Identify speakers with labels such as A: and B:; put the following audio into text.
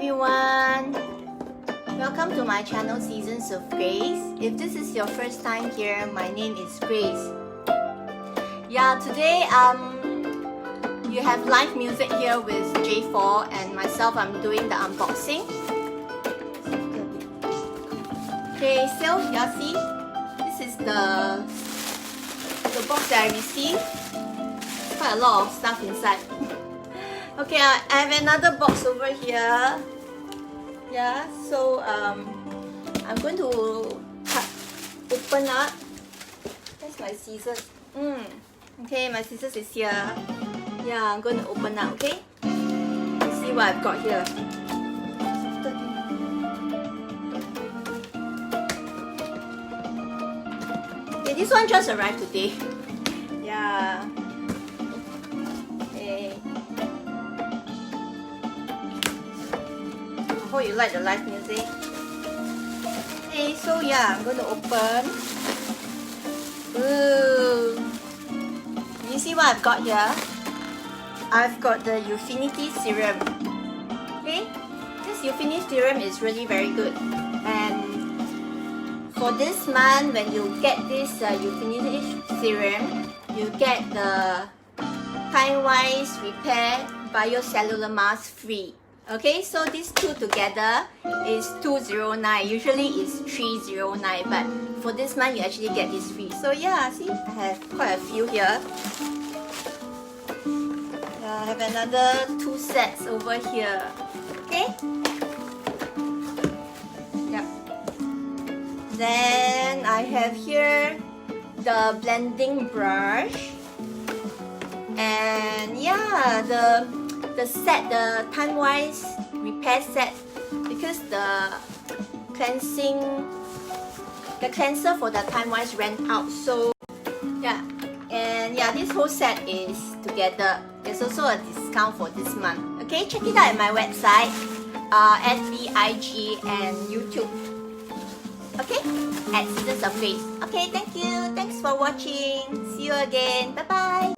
A: everyone! Welcome to my channel Seasons of Grace. If this is your first time here, my name is Grace. Yeah, today you have live music here with J4 and myself. I'm doing the unboxing. Okay, so y'all see, this is the box that I received. Quite a lot of stuff inside. Okay, I have another box over here. Yeah, so I'm going to open up. That's my scissors. Okay, my scissors is here. Yeah, I'm going to open up. Okay, let's see what I've got here. Okay, this one just arrived today. Yeah. I hope you like the live music. Okay, so yeah, I'm going to open. Ooh. You see what I've got here? I've got the Youthfinity Serum. Okay, this Youthfinity Serum is really very good. And for this month, when you get this Youthfinity Serum, you get the Timewise Repair Biocellulose mask free. Okay, so these two together is 209. Usually it's 309, but for this month you actually get this free. So yeah, see, I have quite a few here. I have another 2 sets over here. Okay. Yep. Then I have here the blending brush, and yeah, the set, the Timewise repair set, because the cleanser for the Timewise ran out. So yeah, and yeah, this whole set is together. There's also a discount for this month. Okay, check it out at my website, LiftiBiocellulose and YouTube. Okay, at Seasons of Grace. Okay, thank you. Thanks for watching. See you again. Bye bye.